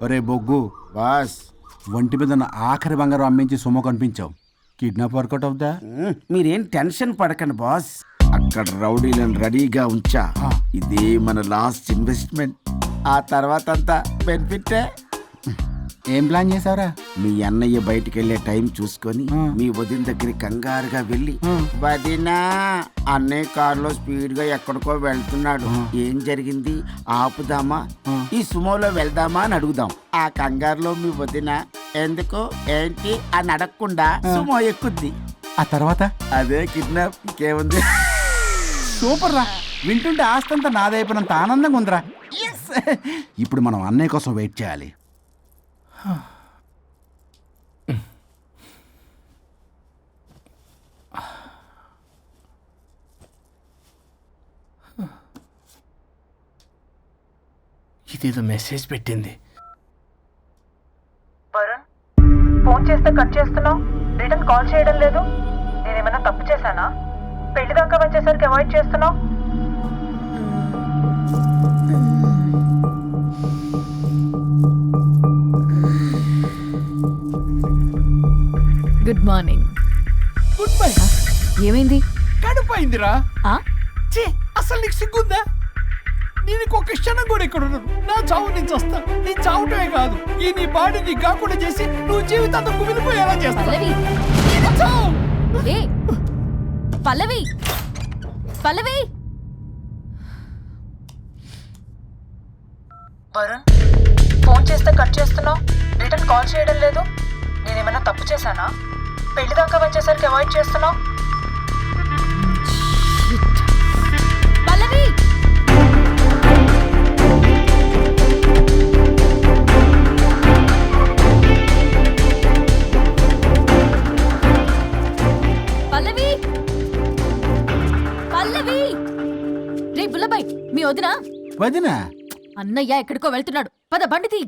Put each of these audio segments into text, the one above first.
ఒరే బొగ్గు బాస్ ఒంటి మీద ఉన్న ఆఖరి బంగారం అమ్మించి సొమ్ము కనిపించావు. కిడ్నాప్ వర్కౌట్ అవుతా? మీరేం టెన్షన్ పడకండి బాస్. అక్కడ రౌడీలను రెడీగా ఉంచా. ఇదే మన లాస్ట్ ఇన్వెస్ట్మెంట్. ఆ తర్వాత అంతా బెనిఫిటే. ఏం ప్లాన్ చేసావురా? మీ అన్నయ్య బయటికి వెళ్ళే టైం చూసుకొని మీ వదిన దగ్గర కంగారుగా వెళ్ళి, వదినా అన్నయ్య కారులో స్పీడ్ గా ఎక్కడికో వెళ్తున్నాడు, ఏం జరిగింది, ఆపుదామా, ఈ సుమోలో వెళ్దామా అని అడుగుదాం. ఆ కంగారులో మీ వదిన ఎందుకు ఏంటి అని అడగకుండా సుమో ఎక్కుద్ది. ఆ తర్వాత అదే కిడ్నాప్. ఇంకేముంది? సూపర్ రా. వింటుంటే ఆస్తంతా నాదైపోయినంత ఆనందంగా ఉందిరా. ఇప్పుడు మనం అన్నయ్య కోసం వెయిట్ చేయాలి. ఇదేదో మెసేజ్ పెట్టింది. వరుణ్, ఫోన్ చేస్తే కట్ చేస్తున్నావు, రిటర్న్ కాల్ చేయడం లేదు. నేనేమైనా తప్పు చేశానా? పెళ్లి దాకా వచ్చేసరికి అవాయిడ్ చేస్తున్నావు. Good morning. Good bye. ఏమైంది? కడుపైందిరా. ఆ? ఛీ, అసలు నీకు సిగ్గుందా? నేను ఇంకొక క్షణం కూడా ఇక్కడ ఉన్నాను. నా చావు నుంచి వస్తా. నీ చావుటమే కాదు, ఈ నీ బాడీ నీకు కాకుండా చేసి నువ్వు జీవితాంతం కుమిలిపోయేలా చేస్తా. పల్లవి, చావు. ఏ పల్లవి, పల్లవి. వరుణ్, ఫోన్ చేస్తే కట్ చేస్తున్నావు, రిటర్న్ కాల్ చేయడం లేదు. నేనేమైనా తప్పు చేశానా? పెళ్లి దాకా వచ్చేసరికి అవాయిడ్ చేస్తున్నావు. పల్లవి, పల్లవి, పల్లవి. రే బుల్లబాయ్, మీ వదినా? వదినా? అన్నయ్య ఎక్కడికో వెళ్తున్నాడు, పద బండి తీ.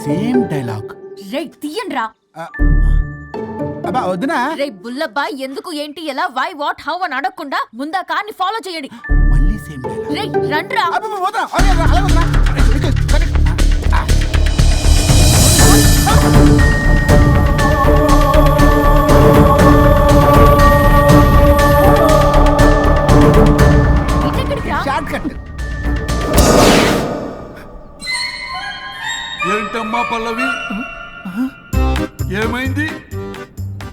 Same dialogue. రే తీయండ్రా. అబ్బా వదినా. రే బుల్లబాయ్, ఎందుకు ఏంటి ఎలా వై వాట్ హౌ అని అడగకుండా ముందా కార్ని ఫాలో చేయండి. మళ్ళీ సేమ్ డైలాగ్. రే రండ్రా. అబ్బా వదినా, అలాగే వదినా. ఇటెక్కడికి రా? Short cut. ఏంటమ్మా పల్లవి, ఏమైంది?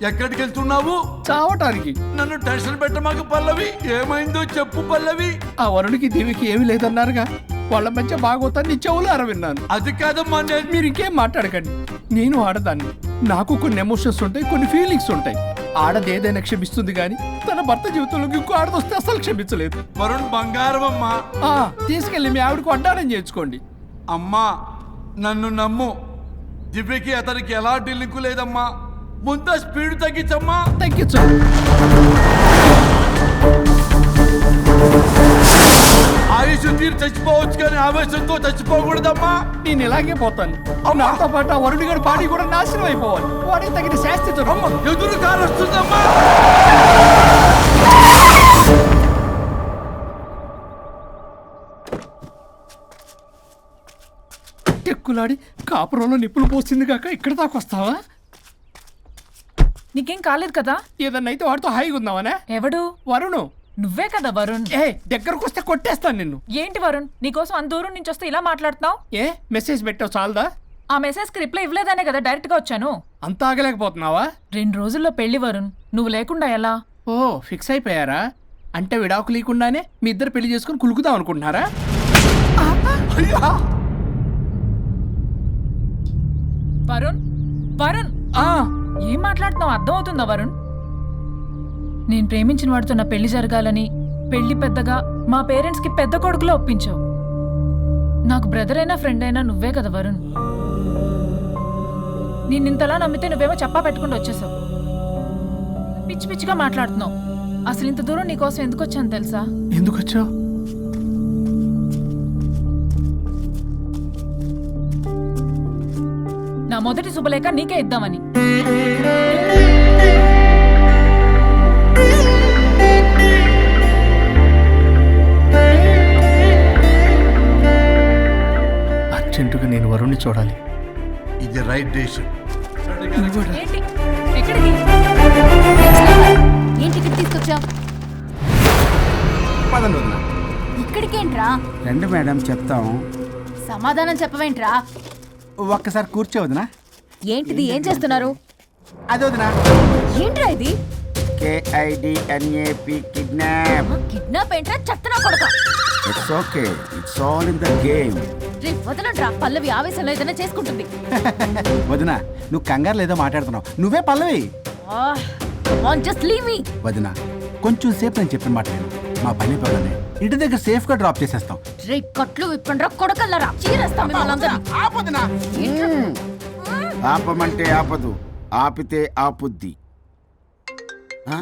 ఎక్కడికి వెళ్తున్నావు? చావటానికి. నన్ను టెన్షన్ పెట్టమాకు పల్లవి. ఏమైందో చెప్పు పల్లవి. ఆ వరుడికి దేవికి ఏమీ లేదన్నారుగా, వాళ్ళ మధ్య బాగోతాన్ని చెవులు అరవిన్నాను. అది కాదమ్మా, నేను మీరు ఇంకేం మాట్లాడకండి. నేను ఆడదాన్ని, నాకు కొన్ని ఎమోషన్స్ ఉంటాయి, కొన్ని ఫీలింగ్స్ ఉంటాయి. ఆడది ఏదైనా క్షమిస్తుంది కానీ తన భర్త జీవితంలోకి ఇంకో ఆడదొస్తే అసలు క్షమించలేదు. వరుణ్ బంగారం అమ్మా. తీసుకెళ్ళి మీ ఆవిడకు అడ్డానం చేయించుకోండి. అమ్మా నన్ను నమ్ము, దివ్యకి అతనికి ఎలాంటి లింకు లేదమ్మా. ముందు స్పీడ్ తగ్గించమ్మా. తగ్గించు. ఆయుష్ తీరు చచ్చిపోవచ్చు కానీ ఆవేశంతో చచ్చిపోకూడదమ్మా. నేను ఇలాగే పోతాను. నాతో పాటు ఆ వరుడి గారి బాడీ కూడా నాశనం అయిపోవాలి. వాడికి తగిన శాస్తి దొరకమ్మా. ఎదురు కారు వస్తుందమ్మా. ఎక్కులాడి కాపురంలో నిప్పులు పోసింది కాక ఇక్కడ దాకా వస్తావా? నీకేం కాలేదు కదా? ఏదన్నా అయితే వాడితో హాయిగా ఉందామనే. ఎవడు? వరుణు. నువ్వే కదా వరుణ్. దగ్గరకు వస్తే కొట్టేస్తాను నిన్ను. ఏంటి వరుణ్, నీకోసం అంత దూరం నుంచి వస్తే ఇలా మాట్లాడుతున్నావు? మెసేజ్ పెట్టావు చాలదా? ఆ మెసేజ్ కి రిప్లై ఇవ్వలేదనే కదా డైరెక్ట్ గా వచ్చాను. అంత ఆగలేకపోతున్నావా? 2 రోజుల్లో పెళ్లి వరుణ్, నువ్వు లేకుండా ఎలా? ఫిక్స్ అయిపోయారా? అంటే విడాకు లేకుండానే మీ ఇద్దరు పెళ్లి చేసుకుని కులుకుదాం అనుకుంటున్నారా? వరుణ్, వరుణ్, ఏం మాట్లాడుతున్నావు అర్థం అవుతుందా వరుణ్? నేను ప్రేమించిన వాడితో నా పెళ్లి జరగాలని పెళ్లి పెద్దగా మా పేరెంట్స్ కి పెద్ద కొడుకులో ఒప్పించావు. నాకు బ్రదర్ అయినా ఫ్రెండ్ అయినా నువ్వే కదా వరుణ్. నిన్నింతలా నమ్మితే నువ్వేమో చెప్పా పెట్టుకుంటూ వచ్చేసావు. పిచ్చి పిచ్చిగా మాట్లాడుతున్నావు. అసలు ఇంత దూరం నీకోసం ఎందుకు వచ్చాను తెలుసా? ఎందుకు వచ్చావు? నా మొదటి శుభలేఖ నీకే ఇద్దామని. అర్జెంటుగా నేను వరుణ్ణి చూడాలి. ఇది రైట్ డెసిషన్. ఏంటి ఎక్కడికి? ఏంటి ఇక్కడ తీసుకొచ్చావు? పదండి వదినా. ఇక్కడికేంట్రా? రండి మేడం చెప్తాం. సమాధానం చెప్పవేంట్రా? ఒక్కసారి కూర్చో వదినా. ఏంటిది? ఏం చేస్తున్నారు? అది వదినా. ఏంట్రా ఇది? KIDNAP kidnap. కిడ్నాప్ ఏంట్రా? చెత్తనా కొడక. It's okay, it's all in the game. రే వదలండ్రా, పల్లవి ఆవేశంలో ఏదైనా చేసుకుంటుంది. వదినా నువ్వు కంగారు లేదో మాట్లాడుతున్నావు. నువ్వే పల్లవి. Just leave me. వదినా కొంచెం సేపు నేను చెప్పిన మాట నేను మా పని పనులని ఇంటి దగ్గర సేఫ్ గా డ్రాప్ చేసేస్తాం. రే కట్లు విప్పండ్రా కొడకల్లరా, చీరేస్తాం మిమ్మల్ని అందరినీ. ఆపమంటే ఆపదు, ఆపితే ఆపుద్ది. ఆ?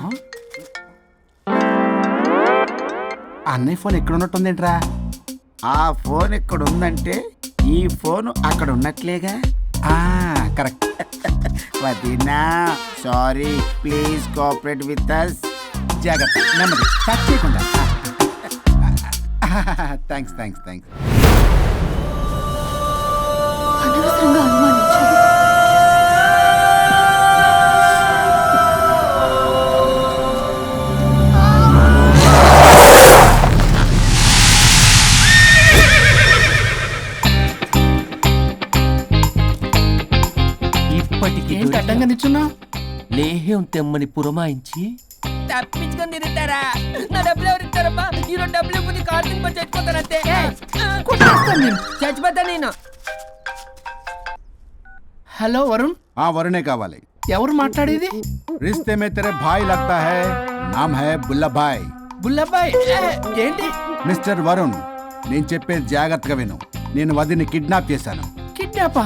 అన్నయ్య ఫోన్ ఎక్కడ ఉన్నట్టుందేంట్రా? ఆ ఫోన్ ఇక్కడ ఉందంటే ఈ ఫోన్ అక్కడ ఉన్నట్లేగా. కరెక్ట్. వదినా sorry, please cooperate with us. జాగ్రత్త, నెమ్మది, టచ్ చేయకుండా. Thanks thanks thanks. అనవసరంగా అనుమానించాడు. ఏంటి అడ్డంగా నిల్చున్నా? లేహ్యం తెమ్మని పురమాయించి తప్పించుకొని తిరుగుతారా? నా డబ్బులు ఎవరు ఇస్తారమ్మా? ఈరోజు డబ్బులు ఇవ్వని కార్తీక్ పని చచ్చిపోతానంతే. చచ్చిపోతా నేను. హలో వరుణ్, వరుణే కావాలి. ఎవరు మాట్లాడేది? रिश्ते में तेरे भाई लगता है, नाम है बुल्ला भाई. బుల్లబ్బాయ్. ఏంటి? మిస్టర్ వరుణ్, నేను చెప్పేది జాగ్రత్తగా విను. నేను వదిని కిడ్నాప్ చేశాను. కిడ్నాపా?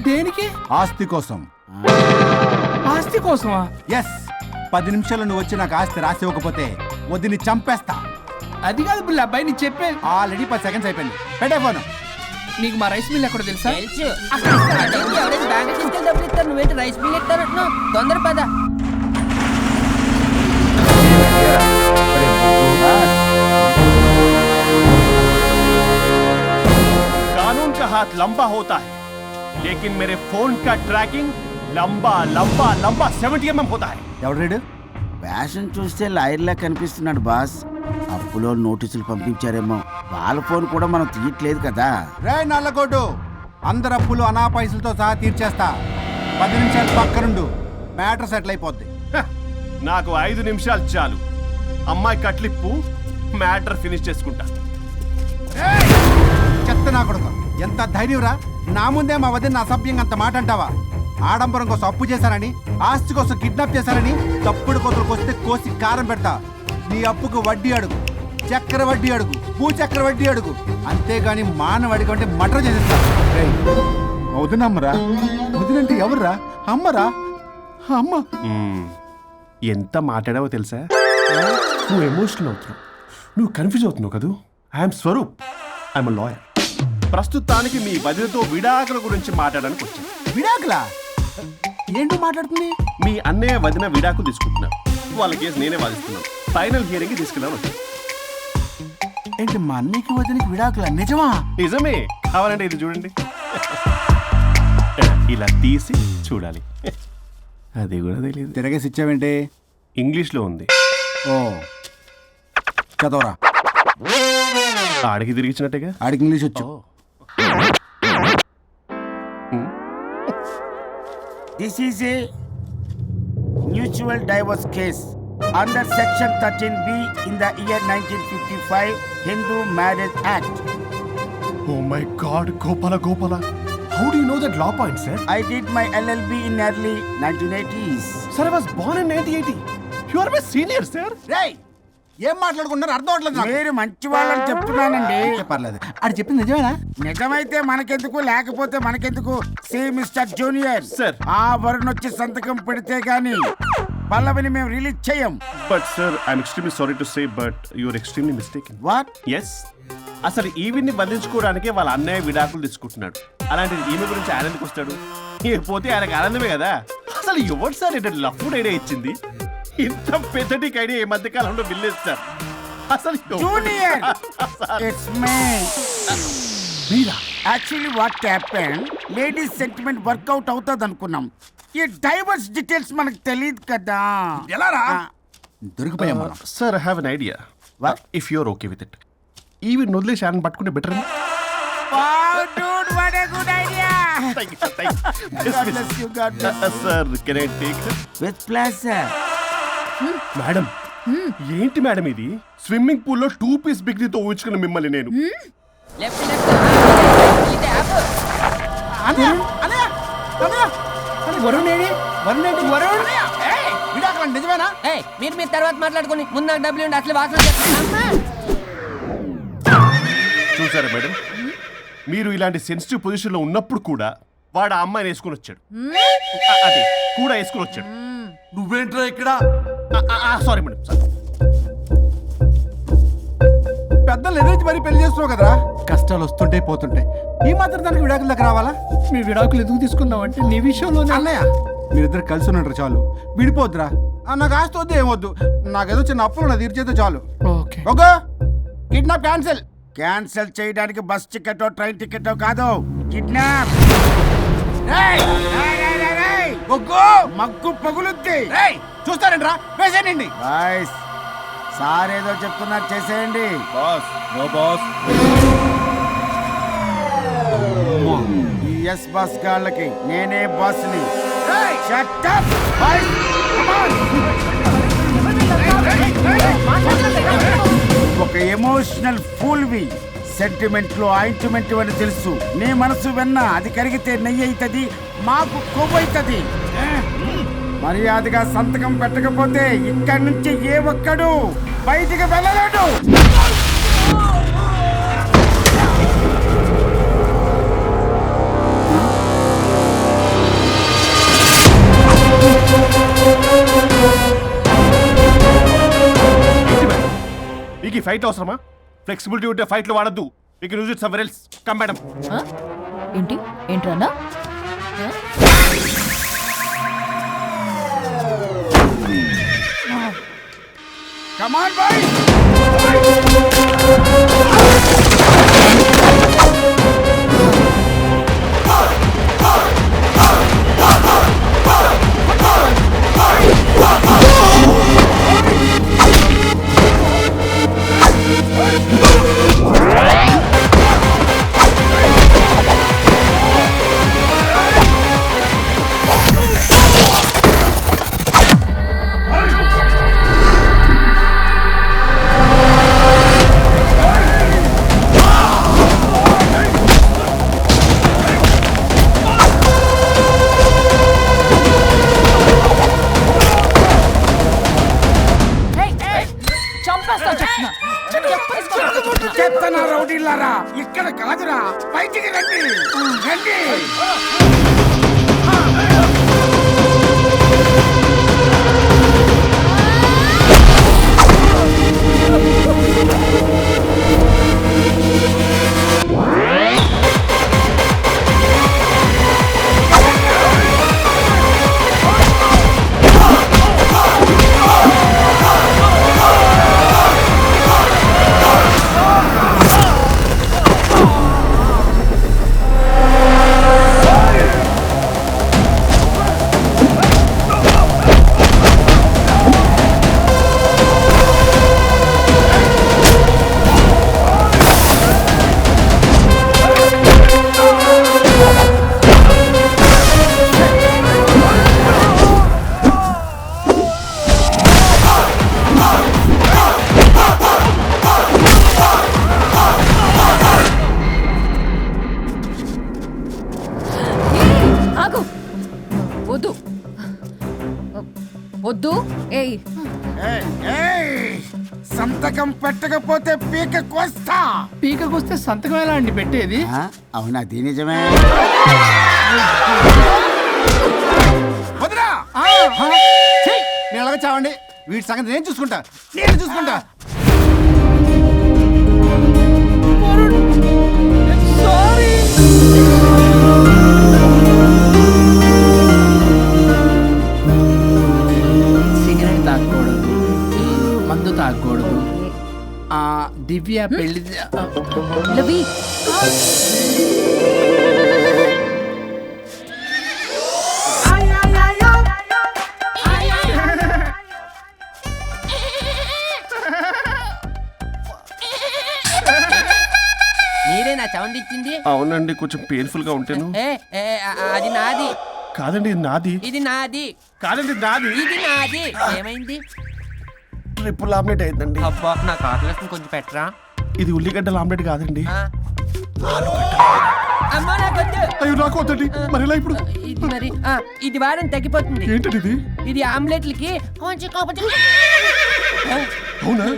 దేనికి? ఆస్తి కోసం. ఆస్తి కోసమా? ఎస్. 10 నిమిషాలు నువ్వు వచ్చి నాకు ఆస్తి రాసి ఇవ్వకపోతే వదిని చంపేస్తా. అది కాదు బుల్లబ్బాయ్, నీ చెప్పే. ఆల్రెడీ 10 సెకండ్స్ అయిపోయింది. పెట్టే ఫోన్. నీకు మా రైస్ మిల్ ఎక్కడ తెలుసా? తెలుసు. ఎవరైనా బ్యాంక్ తీసుకెళ్ళి డబ్బులు ఇస్తారు, నువ్వేంటి రైస్ బిల్ ఇస్తారంటున్నావు? తొందర పద. कानून का हाथ लंबा होता है, लेकिन मेरे फोन का ट्रैकिंग लंबा लंबा लंबा 70 mm होता है. ఎవడు రీడు? ఫ్యాషన్ చూస్తే లాయర్లా కనిపిస్తున్నాడు బాస్. అప్పులో నోటీసులు పంపించారేమో, వాళ్ళ ఫోన్ కూడా మనం తీయట్లేదు కదా. రే నల్లకోటు, అందరు అప్పులు అనా పైసలతో సహా తీర్చేస్తా. 10 నిమిషాలు పక్కనుండు, మ్యాటర్ సెటిల్ అయిపోద్ది. హ, నాకు 5 నిమిషాలు చాలు. అమ్మాయి కట్లిప్పు, మ్యాటర్ ఫినిష్ చేసుకుంటా. చెత్త నా కొడుకు, ఎంత ధైర్యంరా? నా ముందే మా వదిన అసభ్యంగా అంత మాట అంటావా? ఆడంబరం కోసం అప్పు చేశారని, ఆస్తి కోసం కిడ్నాప్ చేశారని తప్పుడు కోతలకు వస్తే కోసి కారం పెడతా. నీ అప్పుకు వడ్డీ అడుగు, చక్కెర వడ్డీ అడుగు, భూచక్ర వడ్డీ అడుగు. అంతేగాని మానవ అడిగి అంటే మటర్ చేసేస్తా. వదినమ్మరా? వదినంటే ఎవర్రా? అమ్మరా? అమ్మ. ఎంత మాట్లాడావో తెలుసా? నువ్వు ఎమోషనల్ అవుతున్నావు, నువ్వు కన్ఫ్యూజ్ అవుతున్నావు కదూ. I'm Swaroop, I'm lawyer. ప్రస్తుతానికి మీ వదినతో విడాకుల గురించి మాట్లాడడానికి వచ్చాను. విడాకులా? ఏంటో మాట్లాడుతుంది? మీ అన్నయ్య వదిన విడాకులు తీసుకుంటున్నారు. వాళ్ళ కేసు నేనే వాదిస్తున్నాను. ఫైనల్ హియరింగ్ తీసుకెళ్ళాను వచ్చాను. ఏంటి మా అన్నయ్యకి వదినకి విడాకులా? నిజమా? నిజమే. కావాలంటే ఇది చూడండి. ఇలా తీసి చూడాలి. అది కూడా తెలియదు. తిరగేసి ఇచ్చావేంటి? ఇంగ్లీష్లో ఉంది. ఓ చదవరా. ఆడికి తిరిగిచ్చినట్టుగా. ఆడికి ఇంగ్లీష్ వచ్చు. This is a mutual divorce case under section 13B in the year 1955 Hindu Marriage Act. Oh my God, Gopala. How do you know that law point, sir? I did my LLB in early 1980s. Sir, I was born in 1980. You are my senior, sir. రేయ్, ఏం మాట్లాడుకుంటున్నారు అర్థం అవట్లేదు నాకు. మీరు మంచి వాళ్ళని చెప్తున్నానండి. పర్లేదు. ఆడు చెప్పింది నిజమేనా? నిజమైతే మనకెందుకు, లేకపోతే మనకెందుకు? See mister junior, Sir. ఆ వరుణ్ వచ్చి సంతకం పెడితే గాని పల్లవిని మేము రిలీజ్ చేయం. But sir, I'm extremely sorry to say, but you're extremely mistaken. What? Yes. అసలు ఈవిని బంధించుకోవడానికే వాళ్ళ అన్నయ్య విడాకులు తీసుకుంటున్నాడు. అలాంటిది ఈమె గురించి ఆనందకు వస్తాడు. పోతే ఆయనకు ఆనందమే కదా. అసలు ఎవరు సార్ ఏంటంటే లఫ్డ్ ఐడియా ఇచ్చింది? ఇంత పెద్దటికి ఐడియా ఈ మధ్య కాలంలో విల్లేస్తారు. అసలు జూనియర్, ఇట్స్ మీ. మీరా? Actually what happen ladies sentiment work out అవుతుంది అనుకున్నాం. ఈ డైవర్స్ డీటెయిల్స్ మనకు తెలియదు కదా. ఎలా రా ఆ, దొరికిపోయాం మనం. Sir I have an idea What? If you are okay with it ఈవిని వదిలేసి ఆయన పట్టుకుంటే better wow, dude, what a good idea. God bless you, God bless you. Sir can I take With pleasure. Madam ఏంటి madam ఇది swimming pool లో 2 piece బిగ్నీతో ఊహించుకున్న మిమ్మల్ని నేను left left ఇది యాప్ వరుణ్ ఏడి? వరుణ్ ఏంటి? వరుణ్ విడాకులు నిజమేనా? ఏయ్ మీరు తర్వాత మాట్లాడుకొని ముందు నాకు డబ్బులు ఉండి అసలు వాసన చేస్తున్నా. చూసారా మేడం మీరు ఇలాంటి సెన్సిటివ్ పొజిషన్ లో ఉన్నప్పుడు కూడా వాడు ఆ అమ్మాయిని వేసుకుని వచ్చాడు అదే కూడా వేసుకుని వచ్చాడు నువ్వేంట్రా ఇక్కడ? సారీ మేడం సారీ పెద్దలు ఎదురు మరి పెళ్లి చేస్తున్నావు కదరా. కష్టాలు వస్తుంటే పోతుంటాయి. ఈ మాత్రం దానికి విడాకుల దగ్గర రావాలా? మీ విడాకులు ఎందుకు తీసుకున్నావు అంటే నీ విషయంలోనే. అన్నయ్య మీరిద్దరు కలిసి ఉన్నట్టు చాలు, విడిపోద్దురా. నాకు ఆస్తి వద్దు ఏమొద్దు, నాకేదో చిన్న అప్పులు నా తీర్చేదో చాలు. Okay. Okay kidnap cancel. Cancel చేయడానికి బస్ టికెట్ ట్రైన్ టికెట్ కాదు, కిడ్నాప్. మగ్గు పగులుద్ది. చూస్తారంట్రా వేసేయండి. బాయ్స్ సార్ ఏదో చెప్తున్నారు, చేసేయండి. బాస్ నో బాస్ ఈ ఎస్ బస్ గాళ్ళకి నేనే బాస్ని. Shut up, boys. Come on. ఒక ఎమోషనల్ ఫూల్వి. సెంటిమెంట్ లో ఆయింట్మెంట్ అని తెలుసు. నీ మనసు వెన్న, అది కరిగితే నెయ్యి అవుతుంది, మాకు కొవ్వు అవుతుంది. మర్యాదగా సంతకం పెట్టకపోతే ఇక్కడి నుంచి ఏ ఒక్కడు బయటికి వెళ్ళలేడు. మీకు ఈ ఫైట్ అవసరమా? ఫ్లెక్సిబిలిటీ ఉంటే ఫైట్లు వాడద్దు. You can use it somewhere else. Come madam. ఏంటి ఏంట్రన్నా? Come on, boys. చెత్తన రౌడీలారా, ఇక్కడ కాదురా, బయటికి రండి రండి. వద్దు. ఏయ్ సంతకం పెట్టకపోతే పీక కోస్తా. పీకకొస్తే సంతకం ఎలా అండి పెట్టేది? అవునా, అది నిజమే. వదినా నేను అలాగే చావండి. వీటి సంగతి నేను చూసుకుంటా. సిగరెట్ తాగకూడదు, మందు తాగకూడదు. దివ్య పెళ్లి లవి అవునండి, కొంచెం పెయిన్ఫుల్ గా ఉంటాను. అది నాది. కాదండి ఇది నాది. ఇది నాది. కాదండి ఇది నాది. ఇది నాది. ఏమైంది? ట్రిపుల్ ఆమ్లెట్ అయిందండి. అబ్బా నాకు ఆకలిస్తుంది, కొంచెం పెట్టరా. ఇది ఉల్లిగడ్డల ఆమ్లెట్ కాదండి. ఆ. అమ్మా నాకొద్దు. అయ్యో నాకు వద్దండి. మరి ఎలా ఇప్పుడు? ఇది మరి ఇది వారం తగ్గిపోతుంది. ఏంటది ఇది? ఇది ఆమ్లెట్లకి కొంచెం కాకపోతే. అవునా?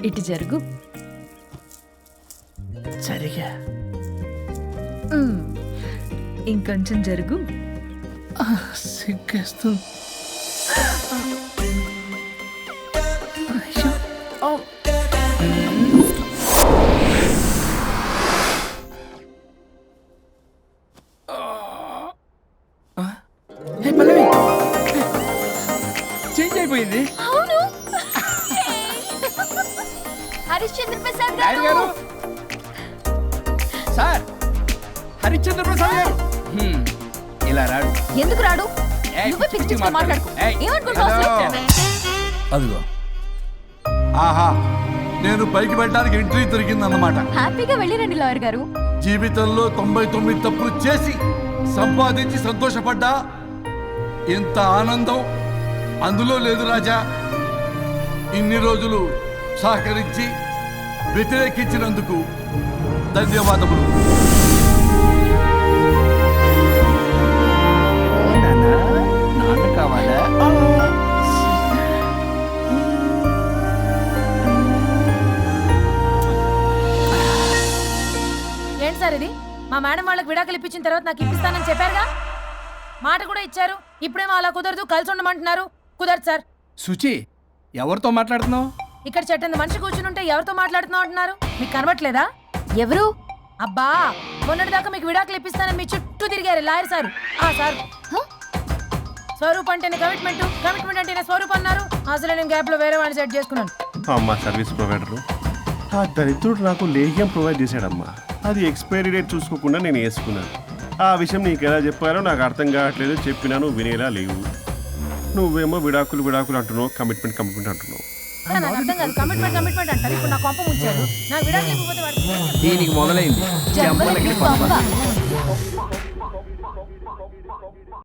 ఇటు జరుగు. సరిగా ఇంకొంచెం జరుగు. సిగ్గేస్తుంది. పల్లవి చేంజ్ అయిపోయింది. అవును. హరిశ్చంద్ర ప్రసాద్ నాయుడు గారు. గారు, సార్ హరిశ్చంద్ర ప్రసాద్ గారు. ఇలా రాడు. ఎందుకు రాడు? ఏయ్, నువ్వే పిచ్చి పిచ్చిగా మాట్లాడుకో. ఏయ్, ఏమనుకుంటావు అసలు? అదిగో ఆహా, నేను పైకి వెళ్ళడానికి ఎంట్రీ దొరికిందన్నమాట. హ్యాపీగా వెళ్ళిరండి లాయర్ గారు. జీవితంలో 99 తప్పులు చేసి సంపాదించి సంతోషపడ్డా ఇంత ఆనందం అందులో లేదు రాజా. ఇన్ని రోజులు సహకరించి వ్యతిరేకించినందుకు ధన్యవాదములు. నాన్న కావాలా? ఏంటి సార్ ఇది? మా మేడం వాళ్ళకి విడాకులు ఇప్పించిన తర్వాత నాకు ఇప్పిస్తానని చెప్పారుగా, మాట కూడా ఇచ్చారు. ఇప్పుడేమో అలా కుదరదు, కలిసి ఉండమంటున్నారు. కుదరదు సార్. సుచి, ఎవరితో మాట్లాడుతున్నావు? ఇక్కడ చెట్టంత మనిషి కూర్చుని ఉంటే ఎవరితో మాట్లాడుతున్నావు అంటున్నారు? మీకు కనబట్లేదా? ఎవరు? అబ్బా, మొన్నటిదాకా మీకు విడాకులు ఇప్పిస్తానని మీ చుట్టూ తిరిగారు లాయర్ సార్. సార్ స్వరూప్ అంటేనే కమిట్మెంట్, కమిట్మెంట్ అంటేనే స్వరూప్ అన్నారు. అసలు నేను గ్యాప్ లో వేరే వాడిని సెట్ చేసుకున్నాను. అమ్మా సర్వీస్ ప్రొవైడరు ఆ దరిద్రుడు నాకు లేహ్యం ప్రొవైడ్ చేశాడమ్మా. అది ఎక్స్పైరీ డేట్ చూసుకోకుండా నేను వేసుకున్నాను. ఆ విషయం నీకు ఎలా చెప్పారో నాకు అర్థం కావట్లేదు. చెప్పినాను వినేలా లేవు. నువ్వేమో విడాకులు విడాకులు అంటున్నావు, కమిట్మెంట్ కమిట్మెంట్ అంటున్నావు. నాకు అర్థం కాదు. కమిట్మెంట్ కమిట్మెంట్ అంటారు. ఇప్పుడు నా కొంప ముంచారు. నాకు విడాకులు ఇవ్వకపోతే వాడికి దీనికి మొదలైంది. జంబలకి పంప.